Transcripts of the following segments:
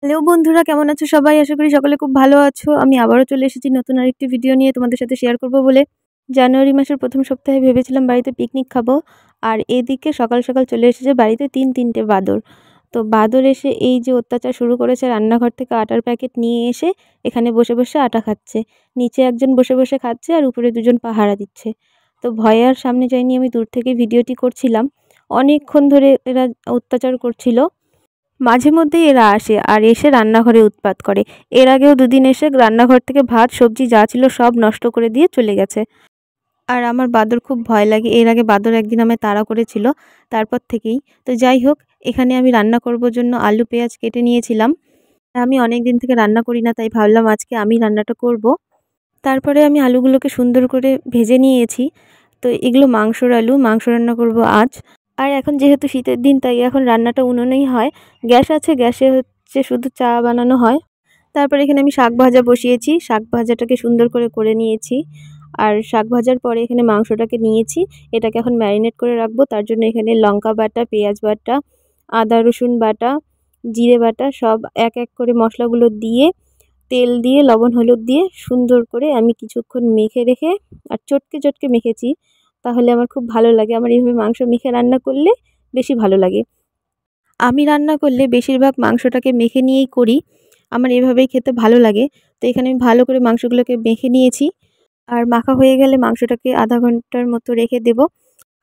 Hello বন্ধুরা, কেমন আছো সবাই? আশা করি সকলে খুব ভালো আছো। আমি আবারও চলে এসেছি নতুন আরেকটি ভিডিও নিয়ে তোমাদের সাথে শেয়ার করব বলে। জানুয়ারি মাসের ১ম সপ্তাহে ভেবেছিলাম বাড়িতে পিকনিক খাবো। আর এদিকে সকাল সকাল চলে এসেছে বাড়িতে ৩-৩টে বাঁদর। তো বাঁদর এসে এই যে অত্যাচার শুরু করেছে, রান্নাঘর থেকে আটার প্যাকেট নিয়ে এসে এখানে বসে বসে আটা খাচ্ছে। নিচে একজন বসে বসে খাচ্ছে আর উপরে দুজন পাহারা দিচ্ছে। তো ভয়ে আর সামনে যাইনি, আমি দূর থেকে ভিডিওটি করছিলাম। অনেকক্ষণ ধরে এরা অত্যাচার করছিল। মাঝে মধ্যেই এরা আসে আর এসে রান্নাঘরে উৎপাত করে। এর আগেও দুদিন এসে রান্নাঘর থেকে ভাত সবজি যা ছিল সব নষ্ট করে দিয়ে চলে গেছে। আর আমার বাদর খুব ভয় লাগে। এর আগে বাদর একদিন আমায় তাড়া করেছিল, তারপর থেকেই। তো যাই হোক, এখানে আমি রান্না করবার জন্য আলু পেঁয়াজ কেটে নিয়েছিলাম। আমি অনেক দিন থেকে রান্না করি না, তাই ভাবলাম আজকে আমি রান্নাটা করব। তারপরে আমি আলুগুলোকে সুন্দর করে ভেজে নিয়েছি। তো এগুলো মাংসর আলু, মাংস রান্না করব আজ। আর এখন যেহেতু শীতের দিন, তাই এখন রান্নাটা উনুনেই হয়। গ্যাস আছে, গ্যাসে হচ্ছে শুধু চা বানানো হয়। তারপরে এখানে আমি শাক ভাজা বসিয়েছি, শাক ভাজাটাকে সুন্দর করে নিয়েছি। আর শাক ভাজার পরে এখানে মাংসটাকে নিয়েছি, এটাকে এখন ম্যারিনেট করে রাখবো। তার জন্য এখানে লঙ্কা বাটা, পেঁয়াজ বাটা, আদা রসুন বাটা, জিরে বাটা সব এক এক করে মশলাগুলো দিয়ে, তেল দিয়ে, লবণ হলুদ দিয়ে সুন্দর করে আমি কিছুক্ষণ মেখে রেখে আর চটকে চটকে মেখেছি। তাহলে আমার খুব ভালো লাগে। আমার এইভাবে মাংস মেখে রান্না করলে বেশি ভালো লাগে। আমি রান্না করলে বেশিরভাগ মাংসটাকে মেখে নিয়েই করি। আমার এভাবেই খেতে ভালো লাগে। তো এখানে আমি ভালো করে মাংসগুলোকে মেখে নিয়েছি। আর মাখা হয়ে গেলে মাংসটাকে আধা ঘন্টার মতো রেখে দেব।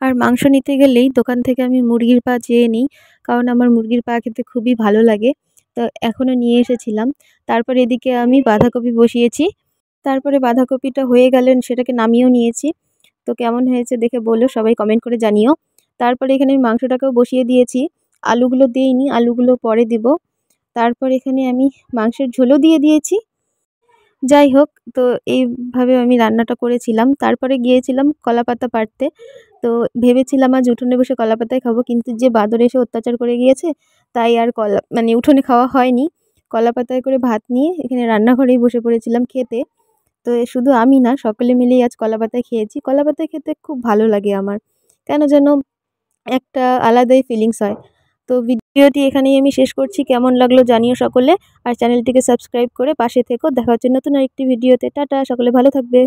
আর মাংস নিতে গেলেই দোকান থেকে আমি মুরগির পা চেয়ে নিই, কারণ আমার মুরগির পা খেতে খুবই ভালো লাগে। তো এখনও নিয়ে এসেছিলাম। তারপর এদিকে আমি বাঁধাকপি বসিয়েছি। তারপরে বাঁধাকপিটা হয়ে গেলে সেটাকে নামিয়েও নিয়েছি। তো কেমন হয়েছে দেখে বলো, সবাই কমেন্ট করে জানিও। তারপরে এখানে আমি মাংসটাকেও বসিয়ে দিয়েছি। আলুগুলো দেইনি, আলুগুলো পরে দেব। তারপর এখানে আমি মাংসের ঝোলও দিয়ে দিয়েছি। যাই হোক, তো এইভাবে আমি রান্নাটা করেছিলাম। তারপরে গিয়েছিলাম কলাপাতা পাড়তে। তো ভেবেছিলাম আজ উঠোনে বসে কলাপাতায় খাবো, কিন্তু যে বাঁদর এসে অত্যাচার করে গিয়েছে, তাই আর উঠোনে খাওয়া হয়নি। কলাপাতায় করে ভাত নিয়ে এখানে রান্নাঘরেই বসে পড়েছিলাম খেতে। তো শুধু আমি না, সকলে মিলেই আজ কলাপাতায় খেয়েছি। কলাপাতায় খেতে খুব ভালো লাগে আমার, কেন যেন একটা আলাদাই ফিলিংস হয়। তো ভিডিওটি এখানেই আমি শেষ করছি। কেমন লাগলো জানিও সকলে। আর চ্যানেলটিকে সাবস্ক্রাইব করে পাশে থেকো। দেখা হচ্ছে নতুন আরেকটি ভিডিওতে। টাটা, সকলে ভালো থাকবে।